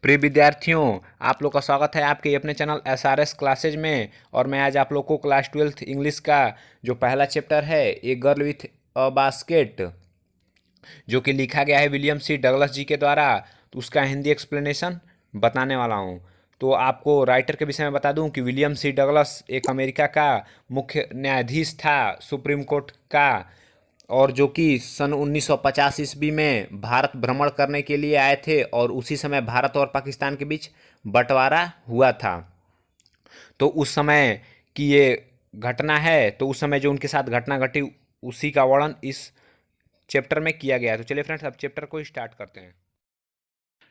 प्रिय विद्यार्थियों, आप लोग का स्वागत है आपके अपने चैनल एसआरएस क्लासेज में। और मैं आज आप लोग को क्लास 12th इंग्लिश का जो पहला चैप्टर है a girl with a basket, जो कि लिखा गया है विलियम सी डगलस जी के द्वारा, तो उसका हिंदी एक्सप्लेनेशन बताने वाला हूँ। तो आपको राइटर के विषय में बता दूं कि विलियम सी डगलस एक अमेरिका का मुख्य न्यायाधीश था सुप्रीम कोर्ट का, और जो कि सन 1950 ईस्वी में भारत भ्रमण करने के लिए आए थे, और उसी समय भारत और पाकिस्तान के बीच बंटवारा हुआ था। तो उस समय की ये घटना है, तो उस समय जो उनके साथ घटना घटी उसी का वर्णन इस चैप्टर में किया गया है। तो चलिए फ्रेंड्स, अब चैप्टर को स्टार्ट करते हैं।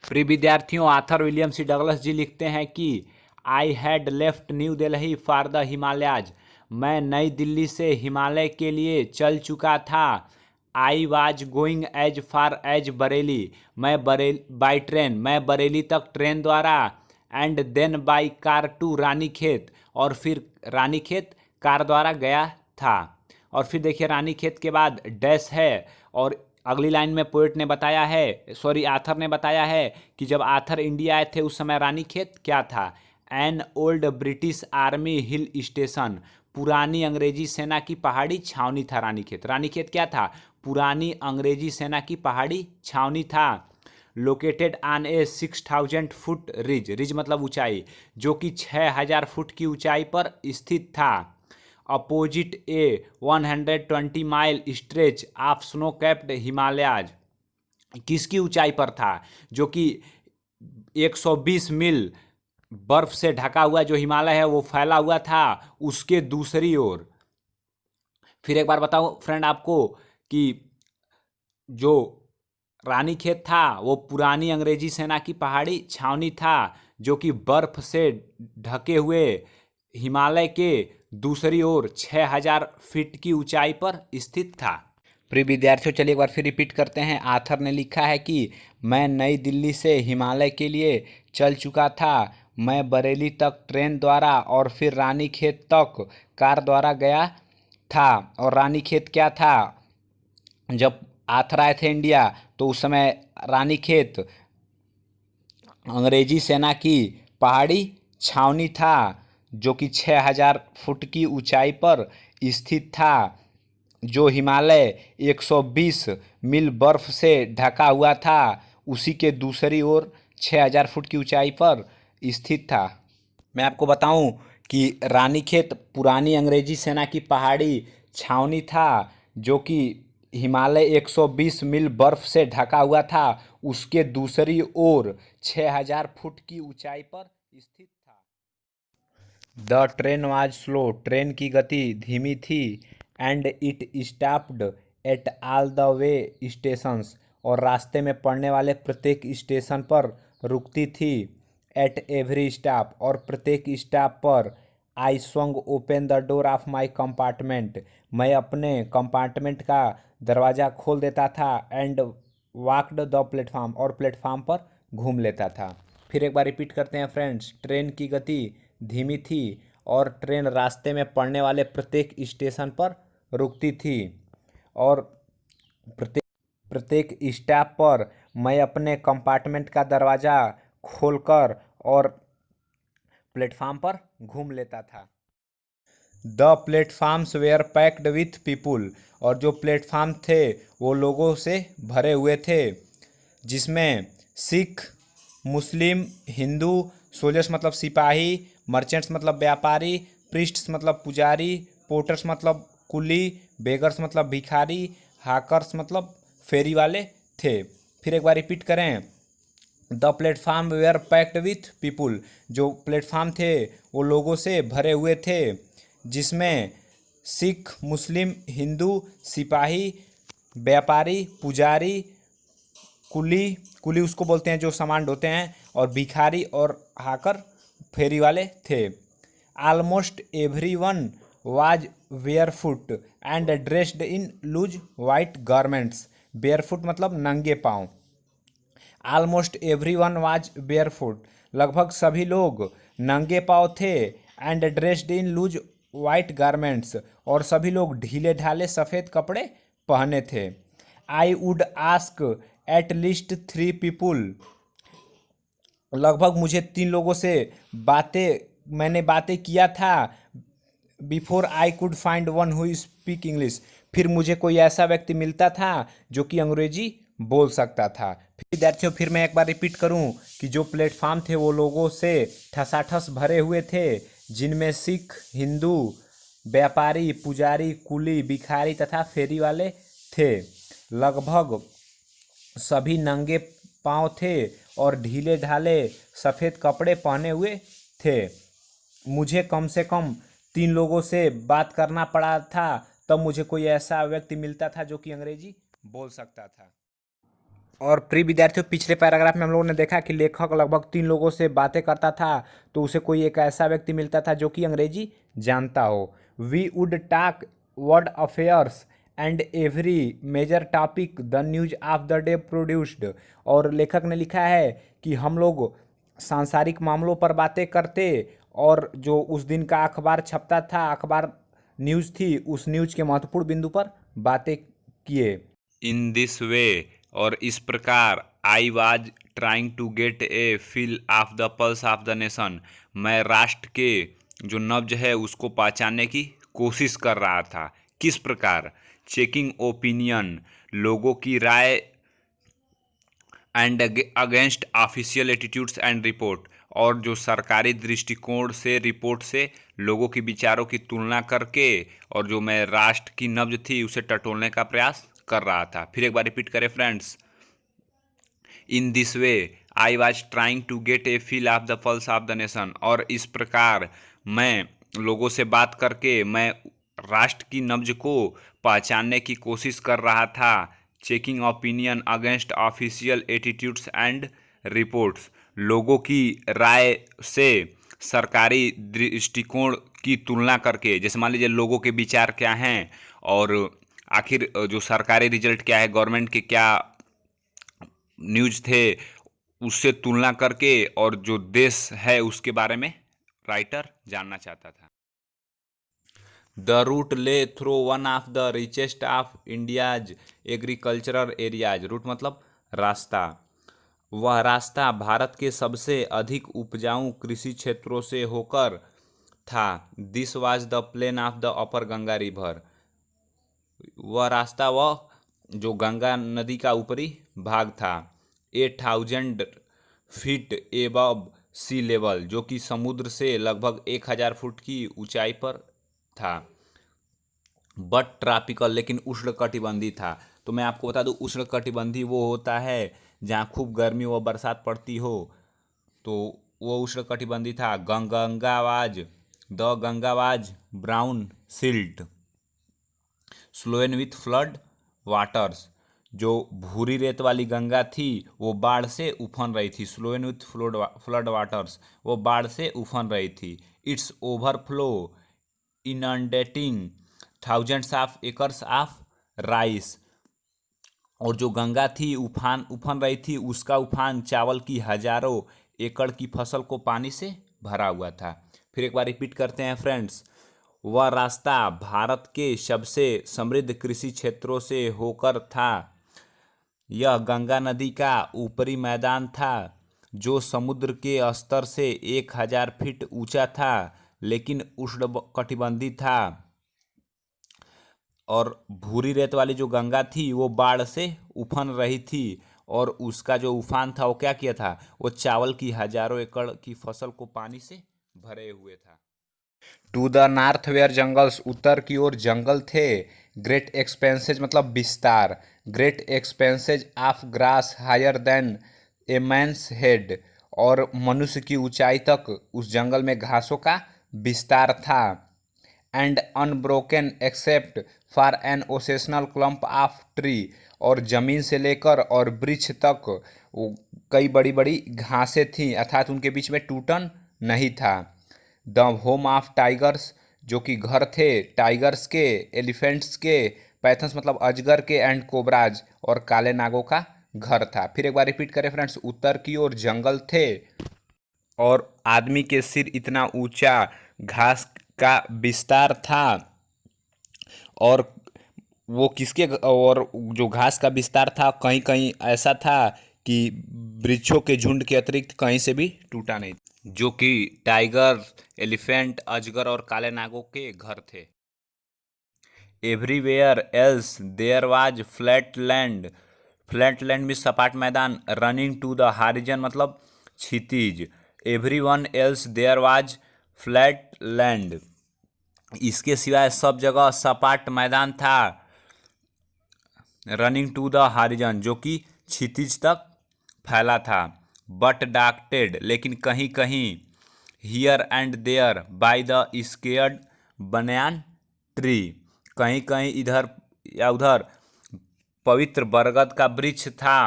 प्रिय विद्यार्थियों, आथर विलियम सी डगलस जी लिखते हैं कि I had left new Delhi for the Himalayas. मैं नई दिल्ली से हिमालय के लिए चल चुका था। I was going as far as Bareilly. By train, मैं बरेली तक ट्रेन द्वारा। And then by car to Ranikhet, और फिर रानीखेत कार द्वारा गया था। और फिर देखिए रानीखेत के बाद डैश है, और अगली लाइन में पोएट ने बताया है, सॉरी आथर ने बताया है कि जब आथर इंडिया आए थे उस समय रानीखेत क्या था। An old British army hill station, पुरानी अंग्रेजी सेना की पहाड़ी छावनी था रानीखेत। रानीखेत क्या था? पुरानी अंग्रेजी सेना की पहाड़ी छावनी था। Located on A 6000 foot ridge, ridge मतलब ऊंचाई, जो कि 6000 फुट की ऊंचाई पर स्थित था। Opposite A 120 mile stretch of snow capped Himalayas, किसकी ऊंचाई पर था? जो कि 120 मील बर्फ से ढका हुआ जो हिमालय है वो फैला हुआ था, उसके दूसरी ओर। फिर एक बार बताओ फ्रेंड आपको कि जो रानीखेत था वो पुरानी अंग्रेजी सेना की पहाड़ी छावनी था, जो कि बर्फ से ढके हुए हिमालय के दूसरी ओर 6000 फीट की ऊंचाई पर स्थित था। प्रिय विद्यार्थियों, चलिए एक बार फिर रिपीट करते हैं। आथर ने लिखा है कि मैं नई दिल्ली से हिमालय के लिए चल चुका था। मैं बरेली तक ट्रेन द्वारा और फिर रानीखेत तक कार द्वारा गया था। और रानीखेत क्या था? जब आथर आए थे इंडिया तो उस समय रानीखेत अंग्रेजी सेना की पहाड़ी छावनी था, जो कि 6000 फुट की ऊंचाई पर स्थित था, जो हिमालय 120 मील बर्फ से ढका हुआ था, उसी के दूसरी ओर 6000 फुट की ऊंचाई पर स्थित था। मैं आपको बताऊं कि रानीखेत पुरानी अंग्रेजी सेना की पहाड़ी छावनी था, जो कि हिमालय 120 मील बर्फ से ढका हुआ था, उसके दूसरी ओर 6000 फुट की ऊंचाई पर स्थित था। The train was slow, train की गति धीमी थी। And it stopped at all the way stations, और रास्ते में पड़ने वाले प्रत्येक स्टेशन पर रुकती थी। एट एवरी स्टॉप, और प्रत्येक स्टॉप पर। I swung open the door of my compartment, मैं अपने कंपार्टमेंट का दरवाज़ा खोल देता था। एंड वॉकड द प्लेटफॉर्म, और प्लेटफॉर्म पर घूम लेता था। फिर एक बार रिपीट करते हैं फ्रेंड्स। ट्रेन की गति धीमी थी और ट्रेन रास्ते में पड़ने वाले प्रत्येक स्टेशन पर रुकती थी, और प्रत्येक प्रत्येक स्टॉप पर मैं अपने कंपार्टमेंट का दरवाज़ा खोलकर और प्लेटफार्म पर घूम लेता था। The platforms were packed with people, और जो प्लेटफार्म थे वो लोगों से भरे हुए थे, जिसमें सिख, मुस्लिम, हिंदू, सोल्जर्स मतलब सिपाही, मर्चेंट्स मतलब व्यापारी, प्रीस्ट्स मतलब पुजारी, पोर्टर्स मतलब कुली, बेगर्स मतलब भिखारी, हाकर्स मतलब फेरी वाले थे। फिर एक बार रिपीट करें। The platform were packed with people, जो प्लेटफार्म थे वो लोगों से भरे हुए थे, जिसमें सिख, मुस्लिम, हिंदू, सिपाही, व्यापारी, पुजारी, कुली, कुली उसको बोलते हैं जो सामान ढोते हैं, और भिखारी और हाकर फेरी वाले थे। Almost every one was barefoot and dressed in loose white garments, barefoot मतलब नंगे पाँव। Almost every one was barefoot, लगभग सभी लोग नंगे पाँव थे। And dressed in loose white garments, और सभी लोग ढीले ढाले सफ़ेद कपड़े पहने थे। I would ask at least 3 people लगभग मुझे 3 लोगों से मैंने बातें किया था before I could find one who speak English. फिर मुझे कोई ऐसा व्यक्ति मिलता था जो कि अंग्रेजी बोल सकता था। फिर विद्यार्थियों, फिर मैं एक बार रिपीट करूं कि जो प्लेटफॉर्म थे वो लोगों से ठसाठस भरे हुए थे, जिनमें सिख, हिंदू, व्यापारी, पुजारी, कुली, भिखारी तथा फेरी वाले थे। लगभग सभी नंगे पांव थे और ढीले ढाले सफ़ेद कपड़े पहने हुए थे। मुझे कम से कम 3 लोगों से बात करना पड़ा था, तब मुझे कोई ऐसा व्यक्ति मिलता था जो कि अंग्रेजी बोल सकता था। और प्रिय विद्यार्थियों, पिछले पैराग्राफ में हम लोगों ने देखा कि लेखक लगभग 3 लोगों से बातें करता था, तो उसे कोई एक ऐसा व्यक्ति मिलता था जो कि अंग्रेजी जानता हो। We would talk world affairs and every major topic the news of the day produced. और लेखक ने लिखा है कि हम लोग सांसारिक मामलों पर बातें करते, और जो उस दिन का अखबार छपता था, अखबार न्यूज़ थी, उस न्यूज़ के महत्वपूर्ण बिंदु पर बातें किए। इन दिस वे, और इस प्रकार, I was trying to get a feel of the pulse of the nation, मैं राष्ट्र के जो नब्ज है उसको पहचानने की कोशिश कर रहा था। किस प्रकार? चेकिंग ओपिनियन, लोगों की राय, and against official attitudes and report, और जो सरकारी दृष्टिकोण से रिपोर्ट से लोगों के विचारों की तुलना करके, और जो मैं राष्ट्र की नब्ज थी उसे टटोलने का प्रयास कर रहा था। फिर एक बार रिपीट करें friends. In this way I was trying to get a feel of the pulse of the nation, और इस प्रकार मैं लोगों से बात करके मैं राष्ट्र की नब्ज को पहचानने की कोशिश कर रहा था। Checking opinion against official attitudes and reports, लोगों की राय से सरकारी दृष्टिकोण की तुलना करके, जैसे मान लीजिए लोगों के विचार क्या हैं और आखिर जो सरकारी रिजल्ट क्या है, गवर्नमेंट के क्या न्यूज़ थे, उससे तुलना करके, और जो देश है उसके बारे में राइटर जानना चाहता था। The route lay through one of the richest of India's agricultural areas. Route मतलब रास्ता। वह रास्ता भारत के सबसे अधिक उपजाऊ कृषि क्षेत्रों से होकर था। This was the plain of the upper Ganga river. वह रास्ता वह जो गंगा नदी का ऊपरी भाग था। 8,000 फीट एबव सी लेवल, जो कि समुद्र से लगभग 1,000 फुट की ऊंचाई पर था। बट ट्रॉपिकल, लेकिन उष्णकटिबंधी था। तो मैं आपको बता दूं, उष्णकटिबंधी वो होता है जहाँ खूब गर्मी व बरसात पड़ती हो, तो वो उष्णकटिबंधी था। Ganga was brown silt swollen with flood waters. जो भूरी रेत वाली गंगा थी वो बाढ़ से उफन रही थी। स्लोएन विथ फ्लड वाटर्स, वो बाढ़ से उफन रही थी। It's overflow inundating thousands of acres of rice. और जो गंगा थी उफन रही थी, उसका उफान चावल की हजारों एकड़ की फसल को पानी से भरा हुआ था। फिर एक बार रिपीट करते हैं फ्रेंड्स। वह रास्ता भारत के सबसे समृद्ध कृषि क्षेत्रों से होकर था। यह गंगा नदी का ऊपरी मैदान था जो समुद्र के स्तर से 1,000 फीट ऊंचा था, लेकिन उष्णकटिबंधी था। और भूरी रेत वाली जो गंगा थी वो बाढ़ से उफन रही थी, और उसका जो उफान था वो क्या किया था, वो चावल की हजारों एकड़ की फसल को पानी से भरे हुए था। To the north were jungles, उत्तर की ओर जंगल थे। ग्रेट एक्सपेंसेज मतलब विस्तार। Great expanses of grass higher than a man's head, और मनुष्य की ऊंचाई तक उस जंगल में घासों का विस्तार था। And unbroken except for an occasional clump of tree, और जमीन से लेकर और वृक्ष तक कई बड़ी बड़ी घासें थीं, अर्थात उनके बीच में टूटन नहीं था। द होम ऑफ टाइगर्स, जो कि घर थे टाइगर्स के, एलिफेंट्स के, पैथन्स मतलब अजगर के, एंड कोबराज और काले नागों का घर था। फिर एक बार रिपीट करें फ्रेंड्स। उत्तर की ओर जंगल थे और आदमी के सिर इतना ऊंचा घास का विस्तार था, और वो किसके, और जो घास का विस्तार था कहीं कहीं ऐसा था कि वृक्षों के झुंड के अतिरिक्त कहीं से भी टूटा नहीं, जो कि टाइगर, एलिफेंट, अजगर और काले नागों के घर थे। Everywhere else there was flat land. Flat land में सपाट मैदान। रनिंग टू द हारिजन मतलब क्षितिज। Everyone else there was flat land. इसके सिवाय सब जगह सपाट मैदान था। रनिंग टू द हारिजन जो कि क्षितिज तक फैला था। बट डाक्टेड लेकिन कहीं कहीं, here and there by the scared banyan tree, कहीं कहीं इधर या उधर पवित्र बरगद का वृक्ष था।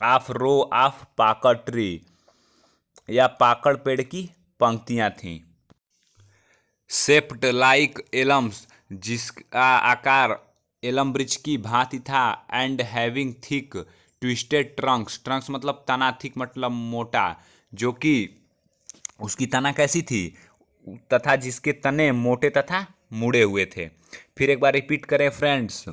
Of row of pakad tree या पाकड़ पेड़ की पंक्तियां थीं। शेप्ड लाइक एलम्स जिसका आकार एलम वृक्ष की भांति था। And having thick twisted Trunks, Trunks मतलब तना, थिक मतलब मोटा, जो कि उसकी तना कैसी थी, तथा जिसके तने मोटे तथा मुड़े हुए थे। फिर एक बार रिपीट करें फ्रेंड्स।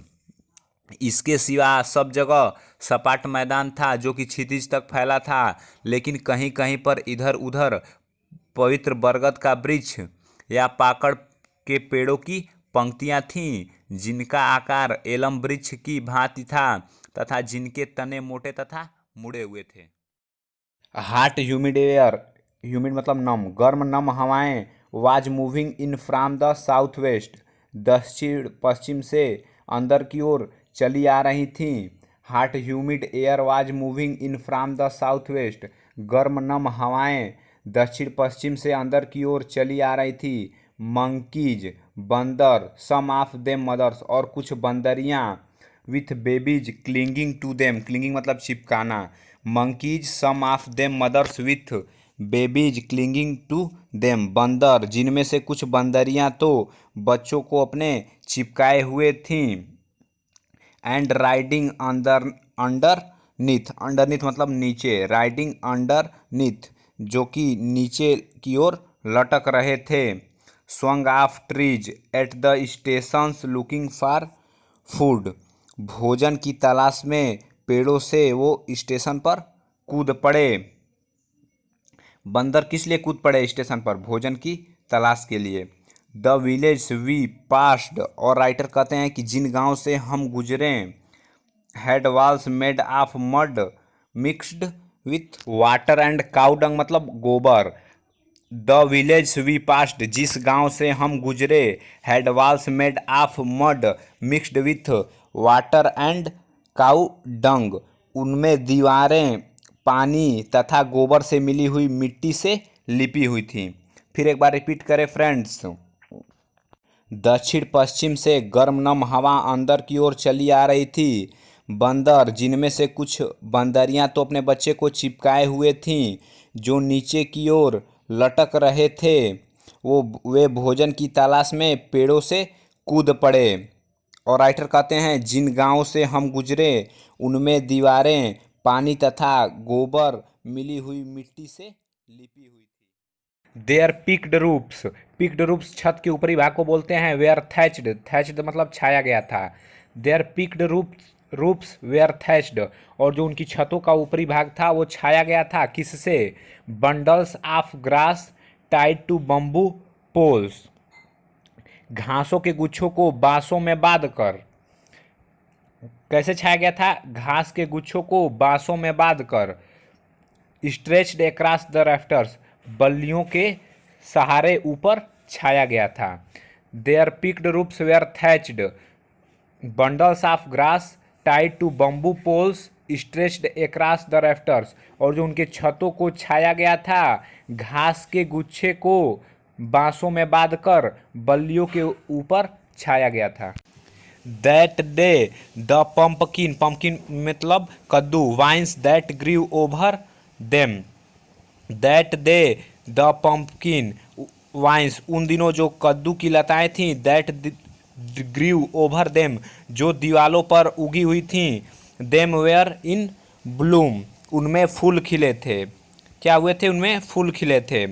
इसके सिवा सब जगह सपाट मैदान था जो कि क्षितिज तक फैला था, लेकिन कहीं कहीं पर इधर उधर पवित्र बरगद का वृक्ष या पाकड़ के पेड़ों की पंक्तियां थीं, जिनका आकार एलम वृक्ष की भांति था तथा जिनके तने मोटे तथा मुड़े हुए थे। हॉट ह्यूमिड एयर, ह्यूमिड मतलब नम, गर्म नम हवाएं, was moving in from the south west, दक्षिण पश्चिम से अंदर की ओर चली आ रही थीं। Hot humid air was moving in from the south west, गर्म नम हवाएं दक्षिण पश्चिम से अंदर की ओर चली आ रही थी। मंकीज बंदर, सम ऑफ देम मदर्स और कुछ बंदरियां, with babies clinging to them, clinging मतलब चिपकाना। Monkeys some of them mothers with babies clinging to them, बंदर जिनमें से कुछ बंदरियां तो बच्चों को अपने चिपकाए हुए थीं। And riding under underneath, underneath मतलब नीचे, राइडिंग अंडरनीथ जो कि नीचे की ओर लटक रहे थे। Swung of trees at the stations looking for food, भोजन की तलाश में पेड़ों से वो स्टेशन पर कूद पड़े। बंदर किस लिए कूद पड़े स्टेशन पर? भोजन की तलाश के लिए। द विलेज वी पास्ड, और राइटर कहते हैं कि जिन गांव से हम गुजरे, had walls made of mud mixed with water and cow dung मतलब गोबर। द विलेज वी पास्ड जिस गांव से हम गुजरे, had walls made of mud mixed with water and cow dung, उनमें दीवारें पानी तथा गोबर से मिली हुई मिट्टी से लिपी हुई थी। फिर एक बार रिपीट करें फ्रेंड्स। दक्षिण पश्चिम से गर्म नम हवा अंदर की ओर चली आ रही थी। बंदर जिनमें से कुछ बंदरियां तो अपने बच्चे को चिपकाए हुए थीं, जो नीचे की ओर लटक रहे थे, वे भोजन की तलाश में पेड़ों से कूद पड़े। और राइटर कहते हैं जिन गांवों से हम गुजरे उनमें दीवारें पानी तथा गोबर मिली हुई मिट्टी से लिपी हुई थी। Their peaked roofs, peaked roofs छत के ऊपरी भाग को बोलते हैं। वेयर थैच्ड, थैच्ड मतलब छाया गया था। Their peaked roofs were thatched, और जो उनकी छतों का ऊपरी भाग था वो छाया गया था किससे? Bundles of grass tied to bamboo poles, घासों के गुच्छों को बांसों में बांधकर। कैसे छाया गया था? घास के गुच्छों को बांसों में बांधकर। स्ट्रेच्ड अक्रॉस द राफ्टर्स, बल्लियों के सहारे ऊपर छाया गया था। Their peaked roofs were thatched, bundles of grass tied to bamboo poles stretched across the rafters, और जो उनके छतों को छाया गया था घास के गुच्छे को बांसों में बांधकर बल्लियों के ऊपर छाया गया था। That day the pumpkin, pumpkin मतलब कद्दू, vines that grew over them, that day the pumpkin vines, उन दिनों जो कद्दू की लताएं थीं, दैट ग्रीव ओवर देम जो दीवालों पर उगी हुई थीं, देम वेयर इन ब्लूम उनमें फूल खिले थे। क्या हुए थे? उनमें फूल खिले थे।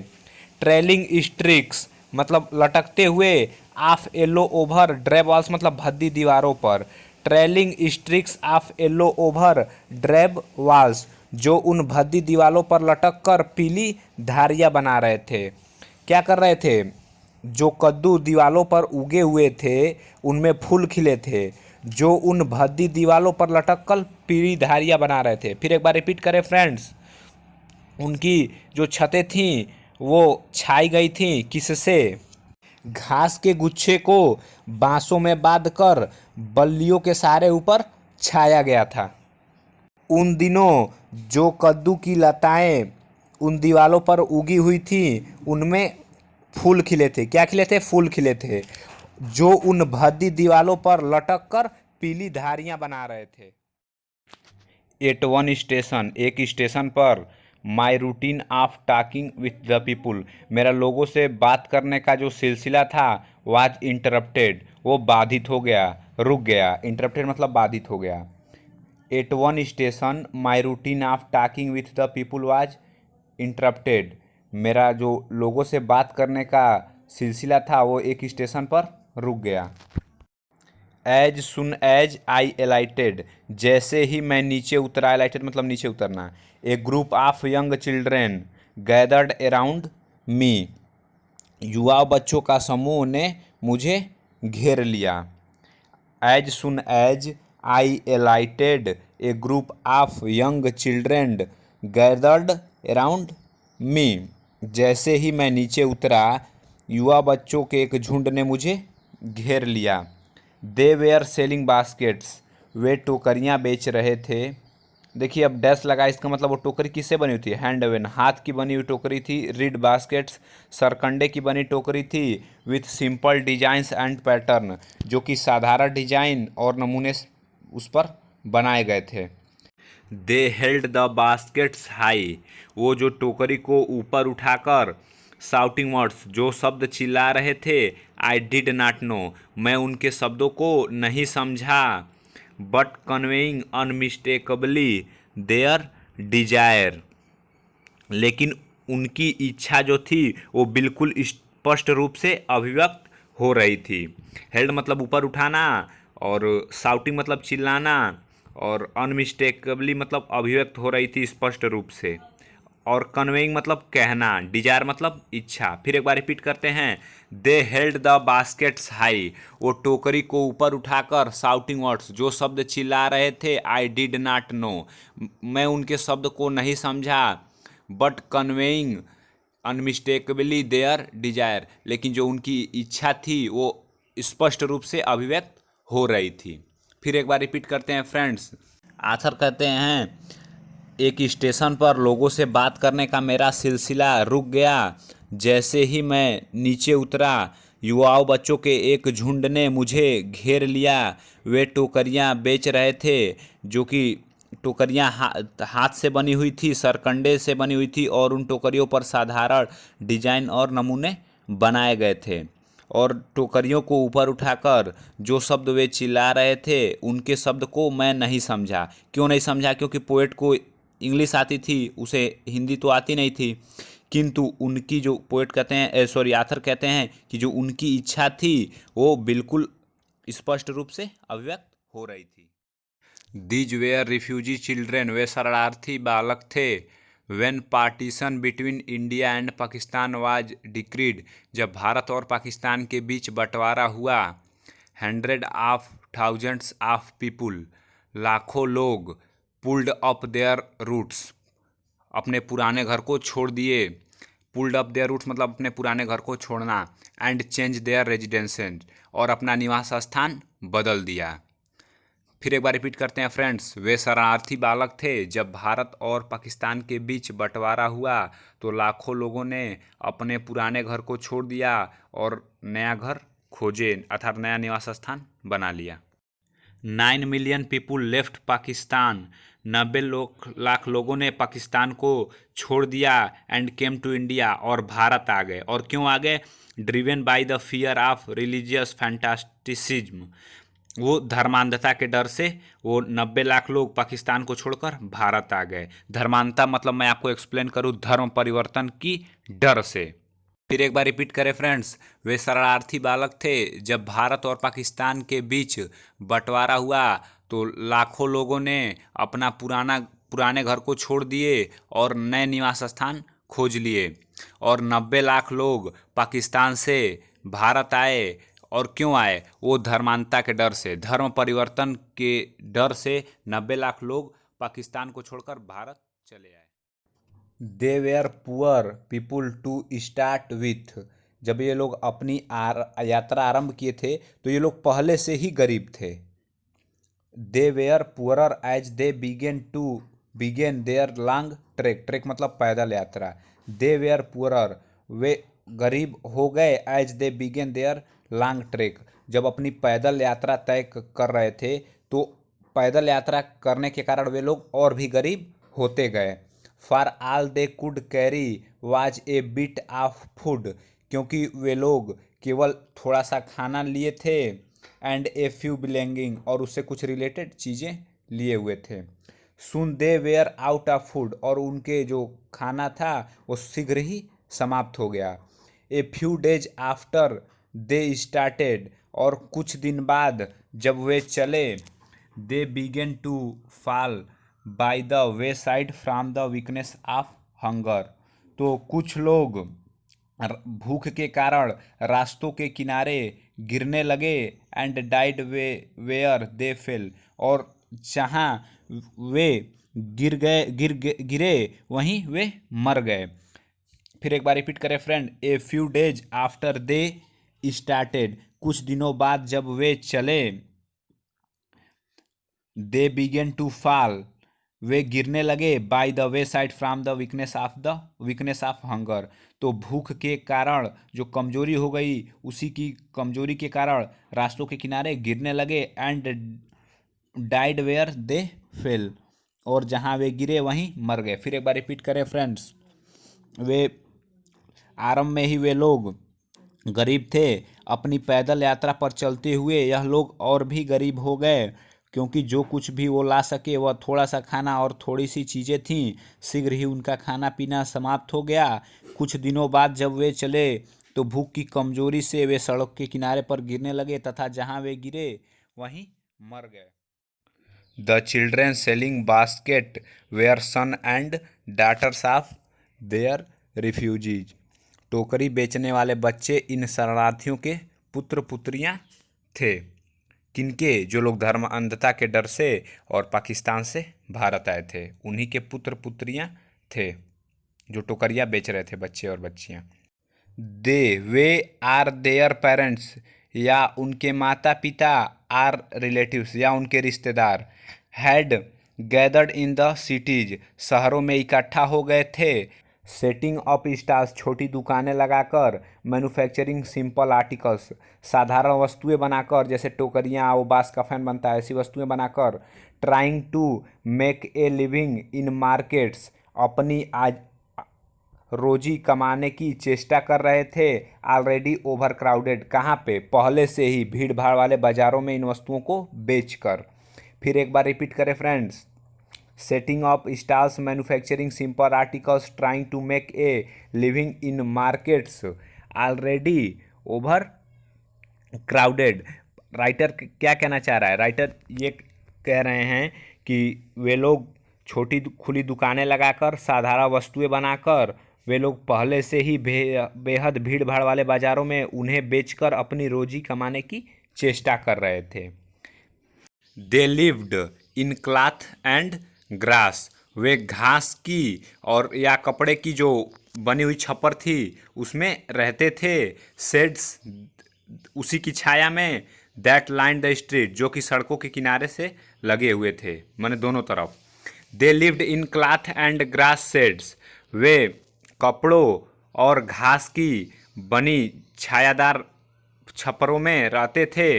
ट्रेलिंग स्ट्रिक्स मतलब लटकते हुए, of yellow over drab walls मतलब भद्दी दीवारों पर। Trailing streaks of yellow over drab walls, जो उन भद्दी दीवालों पर लटक कर पीली धारियां बना रहे थे। क्या कर रहे थे? जो कद्दू दीवालों पर उगे हुए थे उनमें फूल खिले थे, जो उन भद्दी दीवालों पर लटक कर पीली धारियां बना रहे थे। फिर एक बार रिपीट करें फ्रेंड्स। उनकी जो छतें थीं वो छाई गई थीं किससे? घास के गुच्छे को बांसों में बांधकर बल्लियों के सहारे ऊपर छाया गया था। उन दिनों जो कद्दू की लताएं उन दीवालों पर उगी हुई थीं उनमें फूल खिले थे। क्या खिले थे? फूल खिले थे, जो उन भद्दी दीवालों पर लटक कर पीली धारियां बना रहे थे। एट वन स्टेशन, एक स्टेशन पर, माई routine of talking with the people, मेरा लोगों से बात करने का जो सिलसिला था वाज इंटरप्टेड, वो बाधित हो गया, रुक गया। इंटरप्टेड मतलब बाधित हो गया। At one station my routine of talking with the people was interrupted, मेरा जो लोगों से बात करने का सिलसिला था वो एक स्टेशन पर रुक गया। एज सुन एज आई एलाइटेड, जैसे ही मैं नीचे उतरा, एलाइटेड मतलब नीचे उतरना। A group of young children gathered around me, युवा बच्चों का समूह ने मुझे घेर लिया। As soon as I alighted a group of young children gathered around me, जैसे ही मैं नीचे उतरा युवा बच्चों के एक झुंड ने मुझे घेर लिया। दे वेयर सेलिंग बास्केट्स, वे टोकरियाँ बेच रहे थे। देखिए अब डैश लगा, इसका मतलब वो टोकरी किससे बनी हुई थी? हैंडवेन, हाथ की बनी हुई टोकरी थी। रीड बास्केट्स, सरकंडे की बनी टोकरी थी। With simple designs and pattern, जो कि साधारण डिजाइन और नमूने उस पर बनाए गए थे। दे हेल्ड द बास्केट्स हाई, वो जो टोकरी को ऊपर उठाकर साउटिंग वर्ड्स, जो शब्द चिल्ला रहे थे। आई डिड नॉट नो, मैं उनके शब्दों को नहीं समझा। बट कन्वेइंग अनमिस्टेकेबली देयर डिजायर, लेकिन उनकी इच्छा जो थी वो बिल्कुल स्पष्ट रूप से अभिव्यक्त हो रही थी। हेल्ड मतलब ऊपर उठाना, और साउटिंग मतलब चिल्लाना, और अनमिस्टेकेबली मतलब अभिव्यक्त हो रही थी स्पष्ट रूप से, और कन्वेइंग मतलब कहना, डिजायर मतलब इच्छा। फिर एक बार रिपीट करते हैं। दे हेल्ड द बास्केट्स हाई, वो टोकरी को ऊपर उठाकर साउटिंग वर्ड्स, जो शब्द चिल्ला रहे थे। आई डिड नॉट नो, मैं उनके शब्द को नहीं समझा। बट कन्वेइंग अनमिस्टेकेबली देयर डिजायर, लेकिन जो उनकी इच्छा थी वो स्पष्ट रूप से अभिव्यक्त हो रही थी। फिर एक बार रिपीट करते हैं फ्रेंड्स। आथर कहते हैं एक स्टेशन पर लोगों से बात करने का मेरा सिलसिला रुक गया, जैसे ही मैं नीचे उतरा युवाओं बच्चों के एक झुंड ने मुझे घेर लिया। वे टोकरियां बेच रहे थे, जो कि टोकरियां हाथ से बनी हुई थी, सरकंडे से बनी हुई थी, और उन टोकरियों पर साधारण डिजाइन और नमूने बनाए गए थे। और टोकरियों को ऊपर उठाकर जो शब्द वे चिल्ला रहे थे उनके शब्द को मैं नहीं समझा। क्यों नहीं समझा? क्योंकि पोएट को इंग्लिश आती थी, उसे हिंदी तो आती नहीं थी। किंतु उनकी जो पोएट कहते हैं, सॉरी आथर कहते हैं कि जो उनकी इच्छा थी वो बिल्कुल स्पष्ट रूप से अभिव्यक्त हो रही थी। दीज वेयर रिफ्यूजी चिल्ड्रेन, वे शरणार्थी बालक थे। When partition between India and Pakistan was decreed, जब भारत और पाकिस्तान के बीच बंटवारा हुआ। Hundred of thousands of people, लाखों लोग। पुल्ड अप देयर रूट्स, अपने पुराने घर को छोड़ दिए। पुल्ड अप देयर रूट्स मतलब अपने पुराने घर को छोड़ना। एंड चेंज देयर रेजिडेंसेस, और अपना निवास स्थान बदल दिया। फिर एक बार रिपीट करते हैं फ्रेंड्स। वे शरणार्थी बालक थे, जब भारत और पाकिस्तान के बीच बंटवारा हुआ तो लाखों लोगों ने अपने पुराने घर को छोड़ दिया और नया घर खोजे, अर्थात नया निवास स्थान बना लिया। 9 million people left Pakistan, 90 lakh लोगों ने पाकिस्तान को छोड़ दिया। एंड केम टू इंडिया, और भारत आ गए। और क्यों आ गए? Driven by the fear of religious fanaticism, वो धर्मांधता के डर से वो 90 लाख लोग पाकिस्तान को छोड़कर भारत आ गए। धर्मांधता मतलब मैं आपको एक्सप्लेन करूँ, धर्म परिवर्तन की डर से। फिर एक बार रिपीट करें फ्रेंड्स। वे शरणार्थी बालक थे। जब भारत और पाकिस्तान के बीच बंटवारा हुआ तो लाखों लोगों ने अपना पुराने घर को छोड़ दिए और नए निवास स्थान खोज लिए। और 90 लाख लोग पाकिस्तान से भारत आए। और क्यों आए? वो धर्मांतरता के डर से, धर्म परिवर्तन के डर से 90 लाख लोग पाकिस्तान को छोड़कर भारत चले आए। They were poor people to start with. जब ये लोग अपनी यात्रा आरंभ किए थे तो ये लोग पहले से ही गरीब थे। They were poorer as they began their long trek. Trek मतलब पैदल यात्रा। दे वेयर पुअरर, वे गरीब हो गए। As they began their long track, जब अपनी पैदल यात्रा तय कर रहे थे तो पैदल यात्रा करने के कारण वे लोग और भी गरीब होते गए। For all they could carry was a bit of food, क्योंकि वे लोग केवल थोड़ा सा खाना लिए थे। एंड ए फ्यू बिलोंगिंग, और उससे कुछ रिलेटेड चीज़ें लिए हुए थे। सुन दे वेयर आउट ऑफ फूड, और उनके जो खाना था वो शीघ्र ही समाप्त हो गया। A few days after they started, और कुछ दिन बाद जब वे चले। They began to fall by the wayside from the weakness of hunger, तो कुछ लोग भूख के कारण रास्तों के किनारे गिरने लगे। And died where they fell, और जहाँ वे गिरे वहीं वे मर गए। फिर एक बार रिपीट करें friend. A few days after they started, कुछ दिनों बाद जब वे चले। दे बिगेन टू फॉल, वे गिरने लगे। Bye the wayside from the weakness of hunger, तो भूख के कारण जो कमजोरी हो गई, उसी की कमजोरी के कारण रास्तों के किनारे गिरने लगे। And died where they fell, और जहाँ वे गिरे वहीं मर गए। फिर एक बार रिपीट करें फ्रेंड्स। वे आरंभ में ही वे लोग गरीब थे। अपनी पैदल यात्रा पर चलते हुए यह लोग और भी गरीब हो गए, क्योंकि जो कुछ भी वो ला सके वह थोड़ा सा खाना और थोड़ी सी चीज़ें थीं। शीघ्र ही उनका खाना पीना समाप्त हो गया। कुछ दिनों बाद जब वे चले तो भूख की कमजोरी से वे सड़क के किनारे पर गिरने लगे तथा जहाँ वे गिरे वहीं मर गए। The children selling basket were son and daughters of their refugees, टोकरी बेचने वाले बच्चे इन शरणार्थियों के पुत्र पुत्रियां थे। किनके? जो लोग धर्म अंधता के डर से और पाकिस्तान से भारत आए थे, उन्हीं के पुत्र पुत्रियां थे जो टोकरियां बेच रहे थे, बच्चे और बच्चियां। दे वे आर देयर पेरेंट्स, या उनके माता पिता। आर रिलेटिव्स, या उनके रिश्तेदार। Had gathered in the cities, शहरों में इकट्ठा हो गए थे। सेटिंग अप स्टॉल्स, छोटी दुकानें लगाकर। मैन्युफैक्चरिंग सिंपल आर्टिकल्स, साधारण वस्तुएं बनाकर, जैसे टोकरियाँ, वो बांस का फैन बनता है, ऐसी वस्तुएं बनाकर। Trying to make a living in markets, अपनी आज रोजी कमाने की चेष्टा कर रहे थे। ऑलरेडी ओवर क्राउडेड, कहाँ पे? पहले से ही भीड़ भाड़ वाले बाजारों में इन वस्तुओं को बेचकर। फिर एक बार रिपीट करें friends. Setting up stalls, manufacturing simple articles, trying to make a living in markets, already over crowded. Writer क्या कहना चाह रहा है? राइटर ये कह रहे हैं कि वे लोग छोटी खुली दुकानें लगाकर, साधारण वस्तुएं बनाकर, वे लोग पहले से ही बेहद भीड़ भाड़ वाले बाजारों में उन्हें बेचकर अपनी रोजी कमाने की चेष्टा कर रहे थे। They lived in cloth and grass, वे घास की और या कपड़े की जो बनी हुई छप्पर थी उसमें रहते थे। शेड्स, उसी की छाया में। दैट लाइन द स्ट्रीट, जो कि सड़कों के किनारे से लगे हुए थे, माने दोनों तरफ। They lived in cloth and grass sheds, वे कपड़ों और घास की बनी छायादार छप्परों में रहते थे।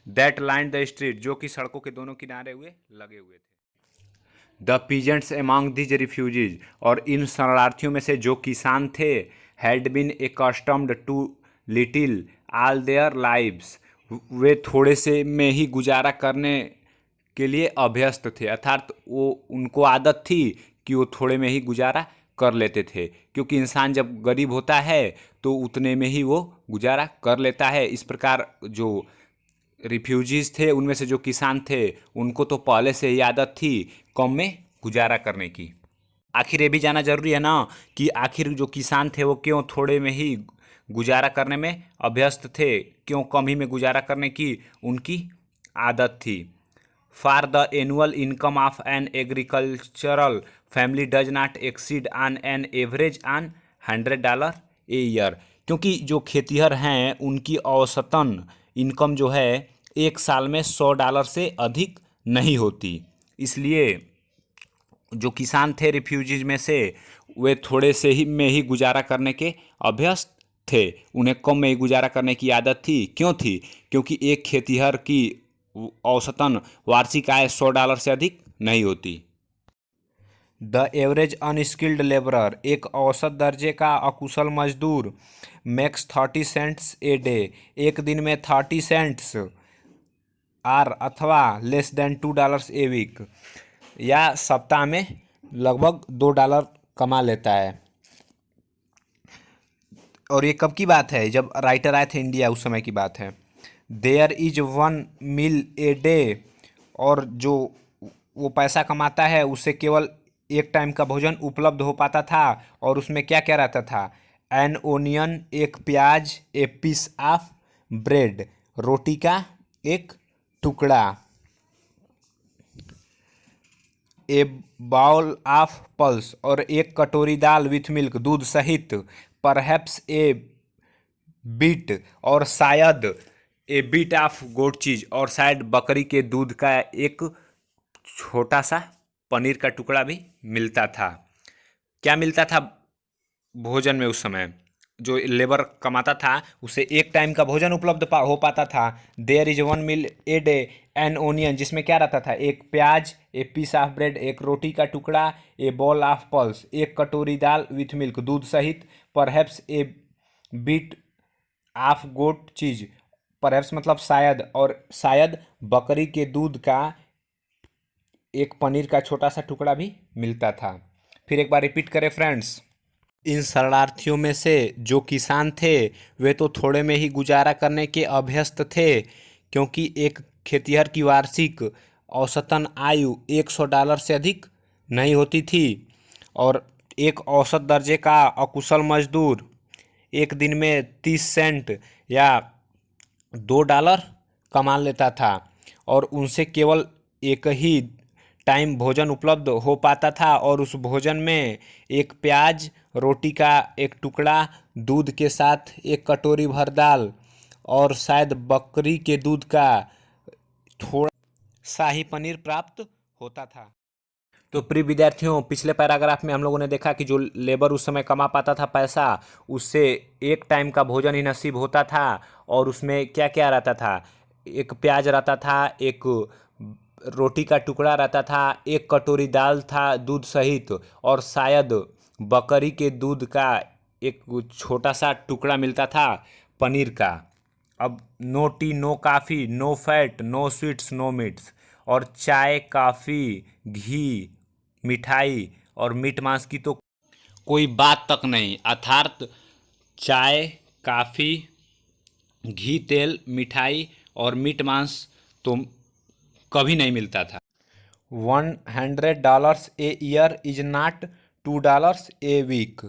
दैट लाइन द स्ट्रीट, जो कि सड़कों के दोनों किनारे हुए लगे हुए थे। The peasants among these refugees, और इन शरणार्थियों में से जो किसान थे। Had been accustomed to little all their lives, वे थोड़े से में ही गुजारा करने के लिए अभ्यस्त थे, अर्थात वो उनको आदत थी कि वो थोड़े में ही गुजारा कर लेते थे, क्योंकि इंसान जब गरीब होता है तो उतने में ही वो गुजारा कर लेता है। इस प्रकार जो रिफ्यूजीज थे उनमें से जो किसान थे उनको तो पहले से ही आदत थी कम में गुजारा करने की। आखिर ये भी जानना जरूरी है ना कि आखिर जो किसान थे वो क्यों थोड़े में ही गुजारा करने में अभ्यस्त थे, क्यों कम ही में गुजारा करने की उनकी आदत थी। For the annual income of an agricultural family does not exceed on an average on $100 a year, क्योंकि जो खेतिहर हैं उनकी औसतन इनकम जो है एक साल में $100 से अधिक नहीं होती। इसलिए जो किसान थे रिफ्यूजीज में से वे थोड़े से ही में ही गुजारा करने के अभ्यस्त थे, उन्हें कम में ही गुजारा करने की आदत थी। क्यों थी? क्योंकि एक खेतिहर की औसतन वार्षिक आय $100 से अधिक नहीं होती। द एवरेज अनस्किल्ड लेबरर, एक औसत दर्जे का अकुशल मजदूर, मेक्स 30 सेंट्स ए डे, एक दिन में 30 सेंट्स आर अथवा लेस देन $2 ए वीक, या सप्ताह में लगभग $2 कमा लेता है। और ये कब की बात है? जब राइटर आए थे इंडिया उस समय की बात है। There is 1 meal a day, और जो वो पैसा कमाता है उससे केवल एक टाइम का भोजन उपलब्ध हो पाता था, और उसमें क्या क्या रहता था? एन ओनियन, एक प्याज, ए पीस ऑफ ब्रेड, रोटी का एक टुकड़ा, ए बाउल ऑफ पल्स, और एक कटोरी दाल विथ मिल्क, दूध सहित, परहैप्स ए बीट, और शायद ए बीट ऑफ गोट चीज, और शायद बकरी के दूध का एक छोटा सा पनीर का टुकड़ा भी मिलता था। क्या मिलता था भोजन में? उस समय जो लेबर कमाता था उसे एक टाइम का भोजन उपलब्ध हो पाता था। There is 1 meal a day, an onion, जिसमें क्या रहता था? एक प्याज, ए पीस ऑफ ब्रेड, एक रोटी का टुकड़ा, ए बॉल ऑफ पल्स, एक कटोरी दाल विथ मिल्क, दूध सहित, perhaps a bit of goat cheese, perhaps मतलब शायद, और शायद बकरी के दूध का एक पनीर का छोटा सा टुकड़ा भी मिलता था। फिर एक बार रिपीट करें फ्रेंड्स। इन शरणार्थियों में से जो किसान थे वे तो थोड़े में ही गुजारा करने के अभ्यस्त थे, क्योंकि एक खेतिहर की वार्षिक औसतन आयु $100 से अधिक नहीं होती थी, और एक औसत दर्जे का अकुशल मजदूर एक दिन में 30 सेंट या $2 कमा लेता था, और उनसे केवल एक ही टाइम भोजन उपलब्ध हो पाता था, और उस भोजन में एक प्याज, रोटी का एक टुकड़ा, दूध के साथ एक कटोरी भर दाल, और शायद बकरी के दूध का थोड़ा शाही पनीर प्राप्त होता था। तो प्रिय विद्यार्थियों, पिछले पैराग्राफ में हम लोगों ने देखा कि जो लेबर उस समय कमा पाता था पैसा, उससे एक टाइम का भोजन ही नसीब होता था, और उसमें क्या क्या रहता था? एक प्याज रहता था, एक रोटी का टुकड़ा रहता था, एक कटोरी दाल था दूध सहित, और शायद बकरी के दूध का एक छोटा सा टुकड़ा मिलता था पनीर का। अब no tea, no coffee, no fat, no sweets, no meats, और चाय, कॉफ़ी, घी, मिठाई और मीट मांस की तो कोई बात तक नहीं। अर्थात चाय, कॉफ़ी, घी, तेल, मिठाई और मीट मांस तो कभी नहीं मिलता था। $100 a year is not $2 a week,